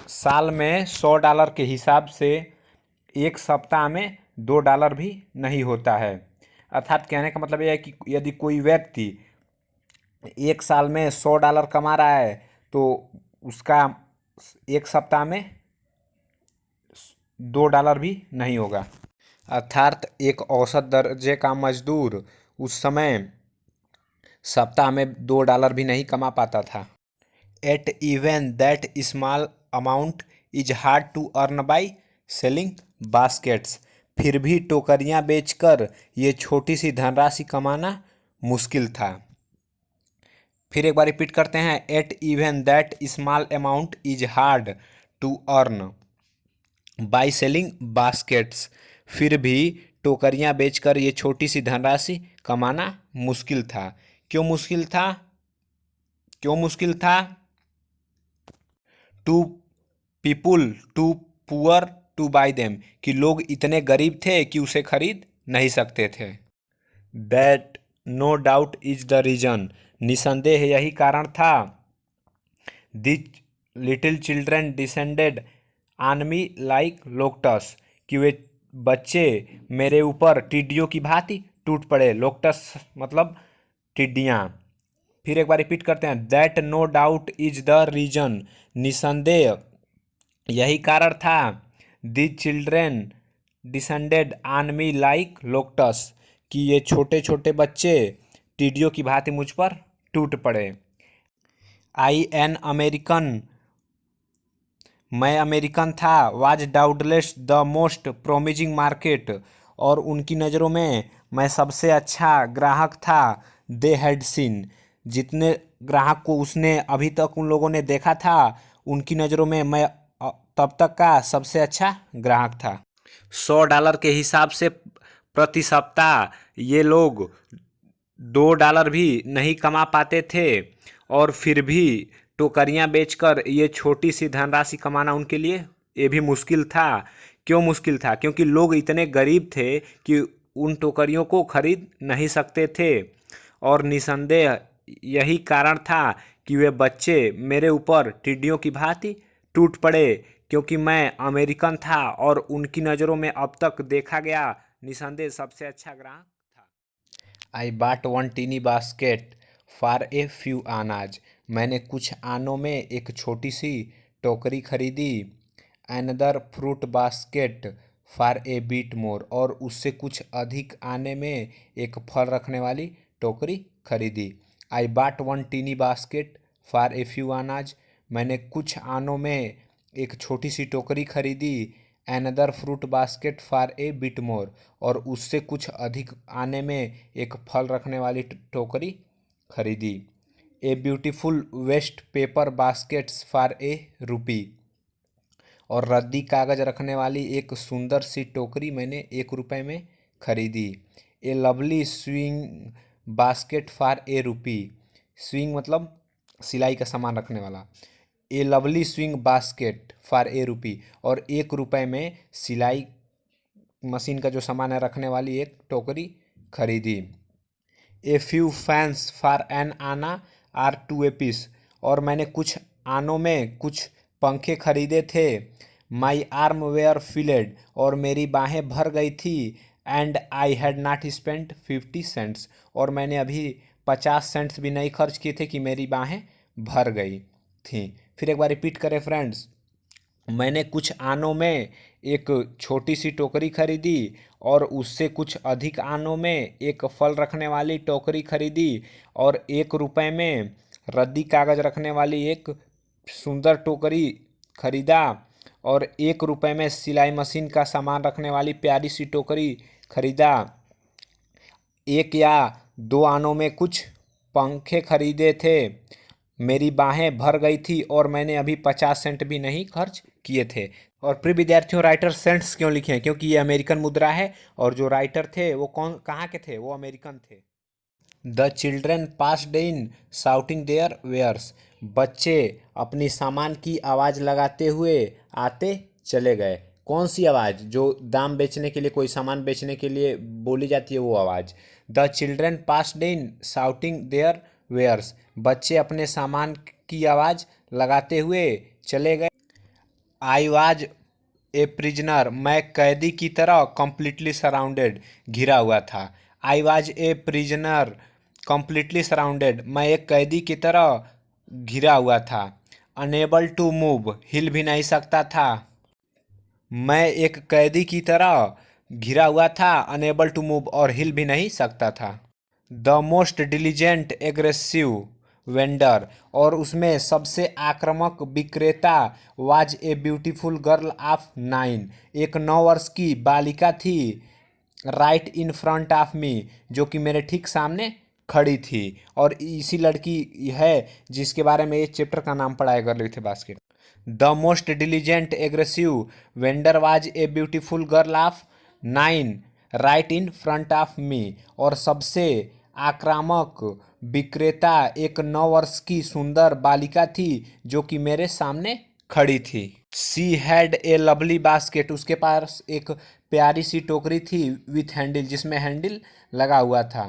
साल में $100 के हिसाब से एक सप्ताह में $2 भी नहीं होता है। अर्थात कहने का मतलब यह है कि यदि कोई व्यक्ति एक साल में $100 कमा रहा है तो उसका एक सप्ताह में $2 भी नहीं होगा। अर्थात एक औसत दर्जे का मजदूर उस समय सप्ताह में $2 भी नहीं कमा पाता था। At even that small amount is hard to earn by selling baskets, फिर भी टोकरियां बेचकर ये छोटी सी धनराशि कमाना मुश्किल था। फिर एक बार रिपीट करते हैं। At even that small amount is hard to earn by selling baskets, फिर भी टोकरियां बेचकर ये छोटी सी धनराशि कमाना मुश्किल था। क्यों मुश्किल था? क्यों मुश्किल था? Too people too poor to buy them, कि लोग इतने गरीब थे कि उसे खरीद नहीं सकते थे। That no doubt is the reason, निसंदेह यही कारण था। This little children descended on me like locusts, कि वे बच्चे मेरे ऊपर टिड्डियों की भांति टूट पड़े। लोकटस मतलब टिड्डियाँ। फिर एक बार रिपीट करते हैं, that no doubt is the reason, निसंदेह यही कारण था। The children descended on me like locusts, कि ये छोटे छोटे बच्चे टिड्डियों की भांति मुझ पर टूट पड़े। आई एन अमेरिकन, मैं अमेरिकन था। Was doubtless the most promising market, और उनकी नज़रों में मैं सबसे अच्छा ग्राहक था। दे हैड सीन, जितने ग्राहक को उसने अभी तक उन लोगों ने देखा था, उनकी नज़रों में मैं तब तक का सबसे अच्छा ग्राहक था। $100 के हिसाब से प्रति सप्ताह ये लोग $2 भी नहीं कमा पाते थे, और फिर भी टोकरियां बेचकर ये छोटी सी धनराशि कमाना उनके लिए ये भी मुश्किल था। क्यों मुश्किल था? क्योंकि लोग इतने गरीब थे कि उन टोकरियों को खरीद नहीं सकते थे, और निसंदेह यही कारण था कि वे बच्चे मेरे ऊपर टिड्डियों की भांति टूट पड़े, क्योंकि मैं अमेरिकन था और उनकी नज़रों में अब तक देखा गया निसंदेह सबसे अच्छा ग्राहक था। I bought one tiny basket for a few annas, मैंने कुछ आनों में एक छोटी सी टोकरी खरीदी। Another fruit basket for a bit more, और उससे कुछ अधिक आने में एक फल रखने वाली टोकरी खरीदी। I bought one tiny basket for a few annas, मैंने कुछ आनों में एक छोटी सी टोकरी खरीदी। Another fruit basket for A bit more, और उससे कुछ अधिक आने में एक फल रखने वाली टोकरी खरीदी। A beautiful waste paper baskets for a rupee, और रद्दी कागज रखने वाली एक सुंदर सी टोकरी मैंने ₹1 में खरीदी। A lovely sewing basket for a rupee, sewing मतलब सिलाई का सामान रखने वाला। A lovely sewing basket for a rupee, और ₹1 में सिलाई मशीन का जो सामान है रखने वाली एक टोकरी खरीदी। A few fans for an anna or two a piece, और मैंने कुछ आनों में कुछ पंखे खरीदे थे। माई आर्म वेयर फिलेड, और मेरी बाहें भर गई थी। And I had not spent 50 cents, और मैंने अभी 50 सेंट्स भी नहीं खर्च किए थे कि मेरी बाहें भर गई थी। फिर एक बार रिपीट करें फ्रेंड्स, मैंने कुछ आनों में एक छोटी सी टोकरी खरीदी, और उससे कुछ अधिक आनों में एक फल रखने वाली टोकरी खरीदी, और ₹1 में रद्दी कागज रखने वाली एक सुंदर टोकरी खरीदा, और ₹1 में सिलाई मशीन का सामान रखने वाली प्यारी सी टोकरी खरीदा। एक या दो आनों में कुछ पंखे खरीदे थे। मेरी बाहें भर गई थी, और मैंने अभी 50 सेंट भी नहीं खर्च किए थे। और प्रिय विद्यार्थियों, राइटर सेंट्स क्यों लिखे हैं? क्योंकि ये अमेरिकन मुद्रा है, और जो राइटर थे वो कहाँ के थे? वो अमेरिकन थे। The children passed in shouting their wares, बच्चे अपनी सामान की आवाज़ लगाते हुए आते चले गए। कौन सी आवाज़? जो दाम बेचने के लिए, कोई सामान बेचने के लिए बोली जाती है वो आवाज़। The children passed in shouting their wares, बच्चे अपने सामान की आवाज़ लगाते हुए चले गए। आई वाज ए प्रिजनर, मैं कैदी की तरह कंप्लीटली सराउंडेड, घिरा हुआ था। I was a prisoner completely surrounded, मैं एक कैदी की तरह घिरा हुआ था। अनेबल टू मूव, हिल भी नहीं सकता था। मैं एक कैदी की तरह घिरा हुआ था, अनेबल टू मूव, और हिल भी नहीं सकता था। The most diligent aggressive vendor, और उसमें सबसे आक्रामक विक्रेता was a beautiful girl of 9, एक 9 वर्ष की बालिका थी। Right in front of me, जो कि मेरे ठीक सामने खड़ी थी। और इसी लड़की है जिसके बारे में ये चैप्टर का नाम पढ़ा है, girl with A basket. The most diligent aggressive vendor was a beautiful girl of 9 right in front of me, और सबसे आक्रामक विक्रेता एक 9 वर्ष की सुंदर बालिका थी जो कि मेरे सामने खड़ी थी। She had a lovely basket, उसके पास एक प्यारी सी टोकरी थी, विथ हैंडल, जिसमें हैंडल लगा हुआ था।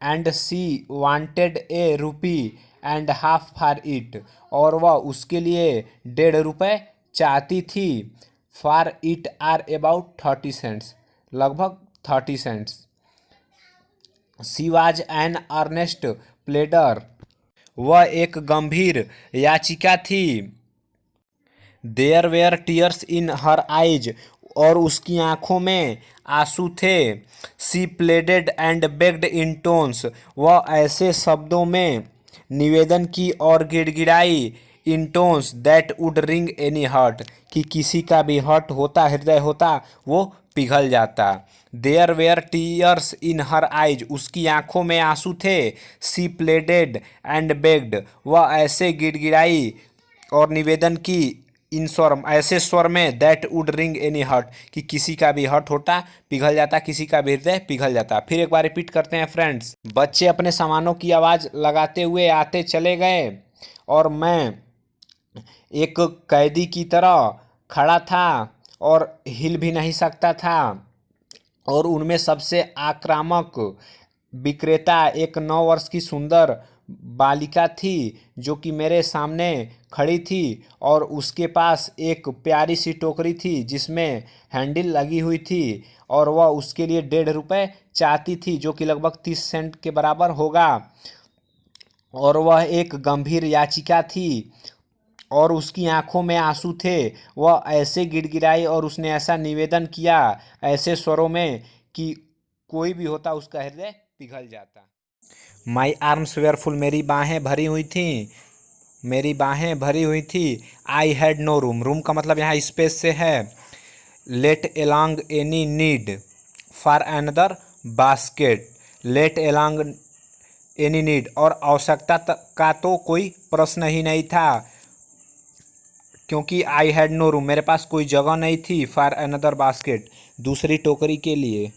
And she wanted a rupee and half for it, और वह उसके लिए 1.5 रुपये चाहती थी। For it are about 30 cents, लगभग 30 cents. She was an earnest pleader, वह एक गंभीर याचिका थी। There were tears in her eyes, और उसकी आंखों में आंसू थे। She pleaded and begged in tones, वह ऐसे शब्दों में निवेदन की और गिड़गिड़ाई। In tones that would ring any heart, कि किसी का भी हार्ट होता, हृदय होता, वो पिघल जाता। There were tears in her eyes, उसकी आंखों में आंसू थे। सी प्लेडेड एंड बेग्ड, वह ऐसे गिड़गिड़ाई और निवेदन की, इन स्वर, ऐसे स्वर में, that would ring any heart, कि किसी का भी हार्ट होता, पिघल जाता, किसी का भी हृदय पिघल जाता। फिर एक बार रिपीट करते हैं फ्रेंड्स। बच्चे अपने सामानों की आवाज़ लगाते हुए आते चले गए, और मैं एक कैदी की तरह खड़ा था और हिल भी नहीं सकता था। और उनमें सबसे आक्रामक विक्रेता एक 9 वर्ष की सुंदर बालिका थी, जो कि मेरे सामने खड़ी थी, और उसके पास एक प्यारी सी टोकरी थी जिसमें हैंडल लगी हुई थी, और वह उसके लिए 1.5 रुपये चाहती थी, जो कि लगभग 30 सेंट के बराबर होगा। और वह एक गंभीर याचिका थी, और उसकी आंखों में आंसू थे। वह ऐसे गिड़गिड़ाई और उसने ऐसा निवेदन किया, ऐसे स्वरों में, कि कोई भी होता उसका हृदय पिघल जाता। माई आर्म्स वेयर फुल, मेरी बाहें भरी हुई थीं, मेरी बाहें भरी हुई थी। I had no room, room का मतलब यहाँ स्पेस से है। Let alone any need for another basket, let alone any need, और आवश्यकता का तो कोई प्रश्न ही नहीं था, क्योंकि आई हैड नो रूम, मेरे पास कोई जगह नहीं थी। फॉर अनदर बास्केट, दूसरी टोकरी के लिए।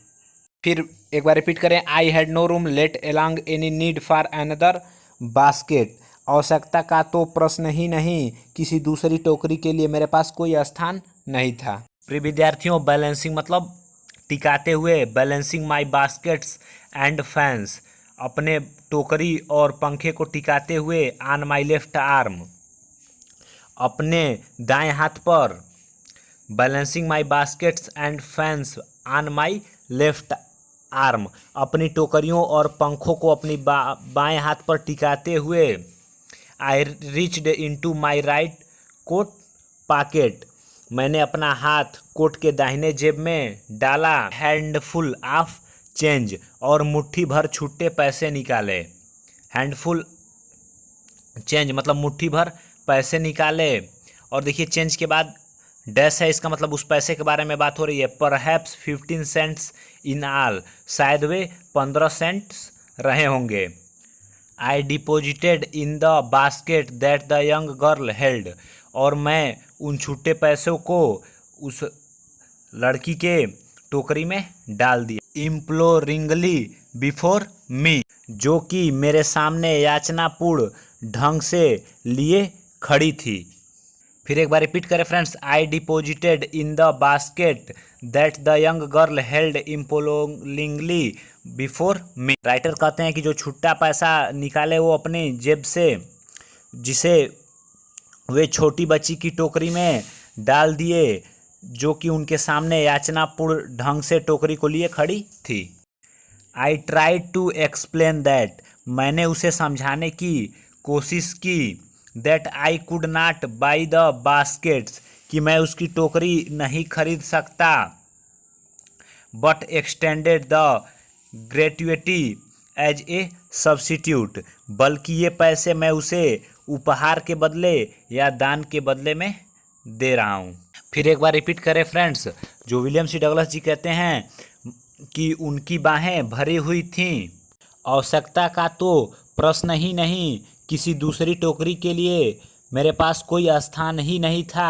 फिर एक बार रिपीट करें। I had no room, let alone any need for another basket, आवश्यकता का तो प्रश्न ही नहीं, किसी दूसरी टोकरी के लिए मेरे पास कोई स्थान नहीं था। प्रिय विद्यार्थियों, बैलेंसिंग मतलब टिकाते हुए। Balancing my baskets and fans, अपने टोकरी और पंखे को टिकाते हुए। ऑन माई लेफ्ट आर्म, अपने दाएं हाथ पर। Balancing my baskets and fans on my left arm, अपनी टोकरियों और पंखों को अपनी बाएं हाथ पर टिकाते हुए। I reached into my right coat pocket, मैंने अपना हाथ कोट के दाहिने जेब में डाला। हैंडफुल ऑफ चेंज, और मुट्ठी भर छुट्टे पैसे निकाले। हैंडफुल चेंज मतलब मुट्ठी भर पैसे निकाले। और देखिए चेंज के बाद डैश है, इसका मतलब उस पैसे के बारे में बात हो रही है। परहैप्स 15 सेंट्स इन ऑल, शायद वे 15 सेंट्स रहे होंगे। I deposited in the basket that the young girl held, और मैं उन छुट्टे पैसों को उस लड़की के टोकरी में डाल दिया। इम्प्लोरिंगली बिफोर मी, जो कि मेरे सामने याचनापूर्ण ढंग से लिए खड़ी थी। फिर एक बार रिपीट करें friends. I deposited in the basket that the young girl held imploringly before me. Writer कहते हैं कि जो छुट्टा पैसा निकाले वो अपनी जेब से, जिसे वे छोटी बच्ची की टोकरी में डाल दिए, जो कि उनके सामने याचनापूर्ण ढंग से टोकरी को लिए खड़ी थी। I tried to explain that, मैंने उसे समझाने की कोशिश की। That I could not buy the baskets, कि मैं उसकी टोकरी नहीं खरीद सकता। But extended the gratuity as a substitute, बल्कि ये पैसे मैं उसे उपहार के बदले या दान के बदले में दे रहा हूँ। फिर एक बार रिपीट करें फ्रेंड्स। जो विलियम सी डगलस जी कहते हैं कि उनकी बाहें भरी हुई थीं, आवश्यकता का तो प्रश्न ही नहीं, किसी दूसरी टोकरी के लिए मेरे पास कोई स्थान ही नहीं था।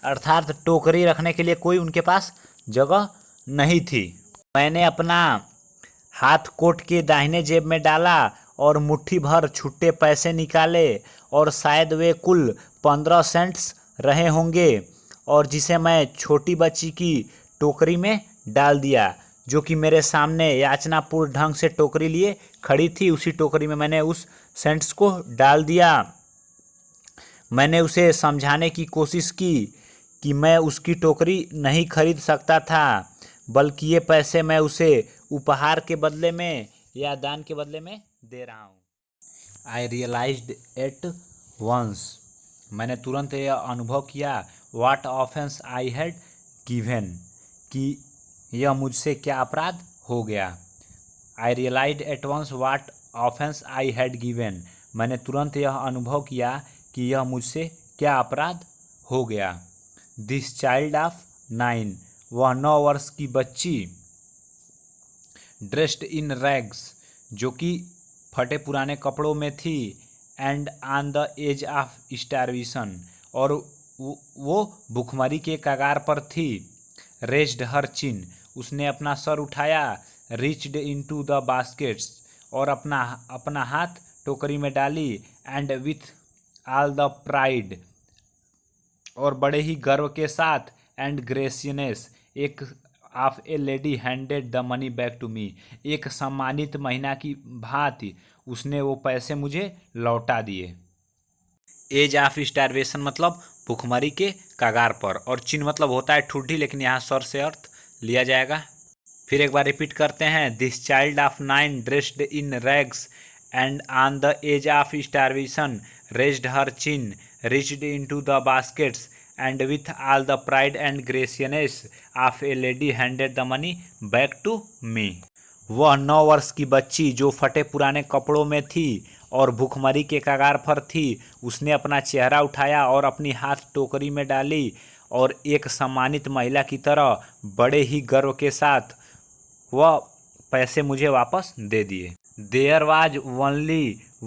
अर्थात टोकरी रखने के लिए कोई उनके पास जगह नहीं थी। मैंने अपना हाथ कोट के दाहिने जेब में डाला और मुट्ठी भर छुट्टे पैसे निकाले, और शायद वे कुल 15 सेंट्स रहे होंगे और जिसे मैं छोटी बच्ची की टोकरी में डाल दिया, जो कि मेरे सामने याचनापूर्ण ढंग से टोकरी लिए खड़ी थी। उसी टोकरी में मैंने उस सेंट्स को डाल दिया। मैंने उसे समझाने की कोशिश की कि मैं उसकी टोकरी नहीं खरीद सकता था, बल्कि ये पैसे मैं उसे उपहार के बदले में या दान के बदले में दे रहा हूँ। आई रियलाइज्ड एट वंस, मैंने तुरंत यह अनुभव किया, what offence I had given, कि यह मुझसे क्या अपराध हो गया। I realised at once what offence I had given, मैंने तुरंत यह अनुभव किया कि यह मुझसे क्या अपराध हो गया। दिस चाइल्ड ऑफ 9, वह 9 वर्ष की बच्ची, ड्रेस्ड इन रैग्स, जो कि फटे पुराने कपड़ों में थी, and on the edge of starvation, और वो भुखमरी के कगार पर थी। रेज्ड हर चिन, उसने अपना सर उठाया। रीच्ड इनटू द बास्केट्स, और अपना हाथ टोकरी में डाली। And with all the pride, और बड़े ही गर्व के साथ, एंड ग्रेसियसनेस एक of a lady handed the money back to me, एक सम्मानित महिला की भांति उसने वो पैसे मुझे लौटा दिए। एज ऑफ स्टारवेशन मतलब भुखमरी के कगार पर, और चिन्ह मतलब होता है ठुड्डी, लेकिन यहाँ सर से अर्थ लिया जाएगा। फिर एक बार रिपीट करते हैं। This child of 9 dressed in rags and on the edge of starvation raised her chin, reached into the baskets, and with all the pride and graciousness of a lady handed the money back to me. वह 9 वर्ष की बच्ची जो फटे पुराने कपड़ों में थी और भूखमरी के कगार पर थी, उसने अपना चेहरा उठाया और अपनी हाथ टोकरी में डाली और एक सम्मानित महिला की तरह बड़े ही गर्व के साथ वह पैसे मुझे वापस दे दिए। There was only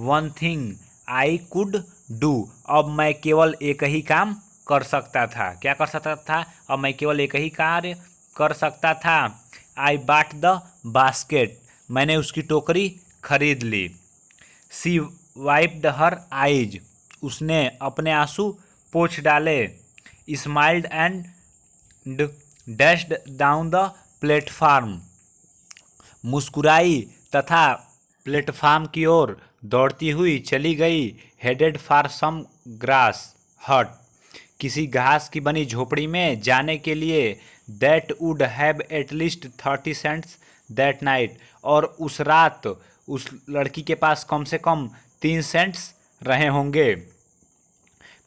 one thing I could do, अब मैं केवल एक ही काम कर सकता था। क्या कर सकता था? अब मैं केवल एक ही कार्य कर सकता था। I bought the basket, मैंने उसकी टोकरी खरीद ली। She wiped her eyes, उसने अपने आंसू पोंछ डाले। Smiled and dashed down the platform, मुस्कुराई तथा प्लेटफार्म की ओर दौड़ती हुई चली गई। हेडेड फॉर सम ग्रास हट, किसी घास की बनी झोपड़ी में जाने के लिए। That would have at least 30 cents that night, और उस रात उस लड़की के पास कम से कम 3 सेंट्स रहे होंगे।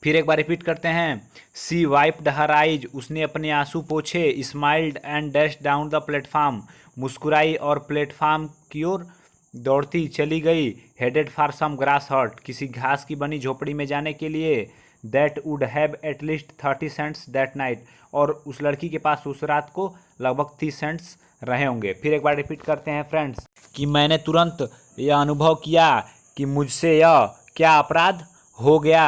फिर एक बार रिपीट करते हैं। सी वाइप्ड हर आइज, उसने अपने आंसू पोछे। Smiled and dashed down the platform, मुस्कुराई और प्लेटफार्म की ओर दौड़ती चली गई। हेडेड फॉर सम ग्रास हट, किसी घास की बनी झोपड़ी में जाने के लिए। That would have at least 30 cents that night, और उस लड़की के पास उस रात को लगभग 30 सेंट्स रहे होंगे। फिर एक बार रिपीट करते हैं फ्रेंड्स कि मैंने तुरंत यह अनुभव किया कि मुझसे यह क्या अपराध हो गया।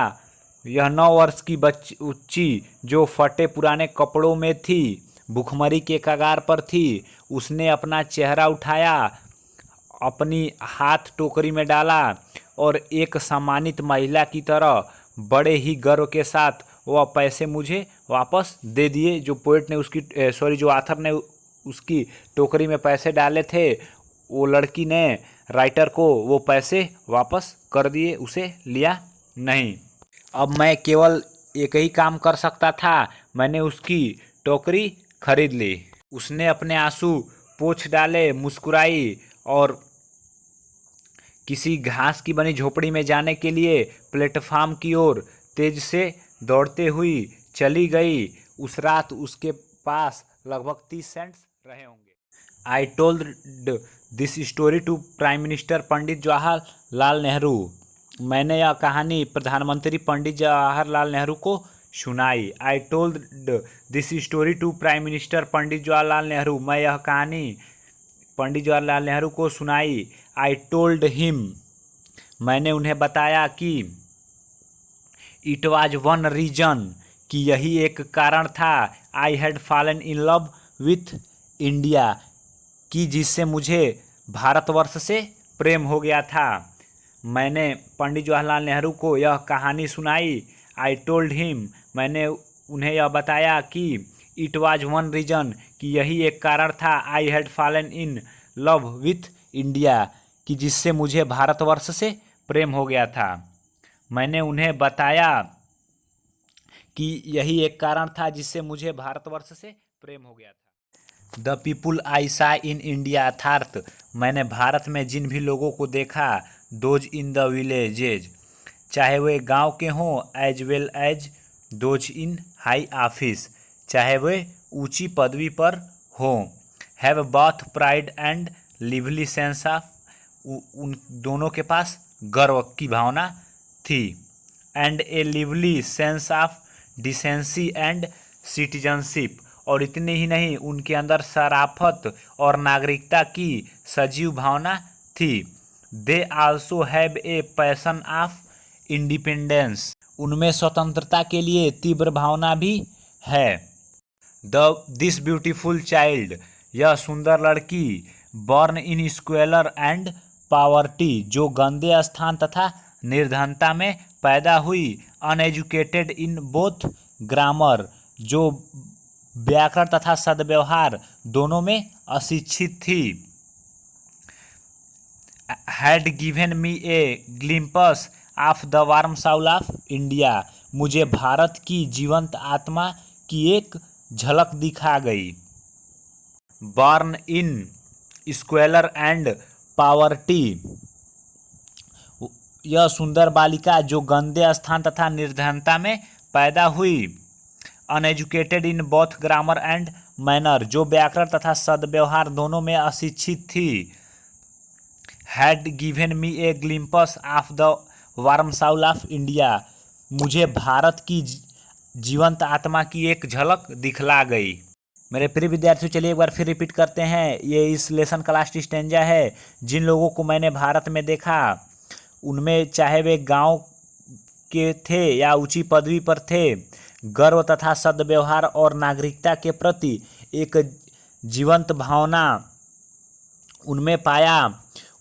यह 9 वर्ष की बच्ची जो फटे पुराने कपड़ों में थी, भुखमरी के कगार पर थी, उसने अपना चेहरा उठाया, अपनी हाथ टोकरी में डाला और एक सम्मानित महिला की तरह बड़े ही गर्व के साथ वह पैसे मुझे वापस दे दिए। जो पोएट ने जो ऑथर ने उसकी टोकरी में पैसे डाले थे, वो लड़की ने राइटर को वो पैसे वापस कर दिए, उसे लिया नहीं। अब मैं केवल एक ही काम कर सकता था, मैंने उसकी टोकरी खरीद ली। उसने अपने आंसू पोंछ डाले, मुस्कुराई और किसी घास की बनी झोपड़ी में जाने के लिए प्लेटफार्म की ओर तेज से दौड़ते हुई चली गई। उस रात उसके पास लगभग 30 सेंट्स रहे होंगे। I told this story to Prime Minister Pandit Jawaharlal Nehru, मैंने यह कहानी प्रधानमंत्री पंडित जवाहरलाल नेहरू को सुनाई। I told this story to Prime Minister Pandit Jawaharlal Nehru, मैं यह कहानी पंडित जवाहरलाल नेहरू को सुनाई। आई टोल्ड हिम, मैंने उन्हें बताया कि इट वाज वन रीजन, कि यही एक कारण था। I had fallen in love with India, कि जिससे मुझे भारतवर्ष से प्रेम हो गया था। मैंने पंडित जवाहरलाल नेहरू को यह कहानी सुनाई। आई टोल्ड हिम, मैंने उन्हें यह बताया कि इट वाज वन रीजन, कि यही एक कारण था, I had fallen in love with India, कि जिससे मुझे भारतवर्ष से प्रेम हो गया था। मैंने उन्हें बताया कि यही एक कारण था जिससे मुझे भारतवर्ष से प्रेम हो गया था। द पीपुल आई सा इन इंडिया, अर्थात मैंने भारत में जिन भी लोगों को देखा, दोज इन द विलेजेज, चाहे वे गांव के हों, as well as those in high office, चाहे वे ऊंची पदवी पर हों, have both pride and lively sense of, उन दोनों के पास गर्व की भावना थी, and a lively sense of decency and citizenship, और इतने ही नहीं, उनके अंदर शराफत और नागरिकता की सजीव भावना थी। They also have a passion of independence, उनमें स्वतंत्रता के लिए तीव्र भावना भी है। दिस ब्यूटीफुल चाइल्ड, यह सुंदर लड़की, बॉर्न इन स्क्वेलर एंड पावर्टी, जो गंदे स्थान तथा निर्धनता में पैदा हुई, अनएजुकेटेड इन बोथ ग्रामर, जो व्याकरण तथा सद्व्यवहार दोनों में अशिक्षित थी, had given me a glimpse of the warm soul of India, मुझे भारत की जीवंत आत्मा की एक झलक दिखा गई। बॉर्न इन स्क्वेलर एंड पावर्टी, यह सुंदर बालिका जो गंदे स्थान तथा निर्धनता में पैदा हुई, uneducated in both grammar and manner, जो व्याकरण तथा सद्व्यवहार दोनों में अशिक्षित थी, had given me a glimpse of the warm soul of India, मुझे भारत की जीवंत आत्मा की एक झलक दिखला गई। मेरे प्रिय विद्यार्थियों, चलिए एक बार फिर रिपीट करते हैं। ये इस लेसन का लास्ट स्टेंजा है। जिन लोगों को मैंने भारत में देखा, उनमें चाहे वे गांव के थे या ऊंची पदवी पर थे, गर्व तथा सद्व्यवहार और नागरिकता के प्रति एक जीवंत भावना उनमें पाया,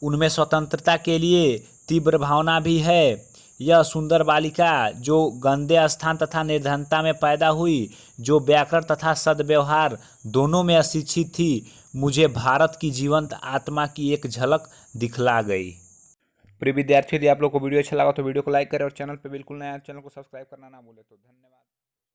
उनमें स्वतंत्रता के लिए तीव्र भावना भी है। यह सुंदर बालिका जो गंदे स्थान तथा निर्धनता में पैदा हुई, जो व्याकरण तथा सद्व्यवहार दोनों में अशिक्षित थी, मुझे भारत की जीवंत आत्मा की एक झलक दिखला गई। प्रिय विद्यार्थियों, यदि आप लोग को वीडियो अच्छा लगा तो वीडियो को लाइक करें और चैनल पे बिल्कुल नया चैनल को सब्सक्राइब करना ना भूलें। तो धन्यवाद।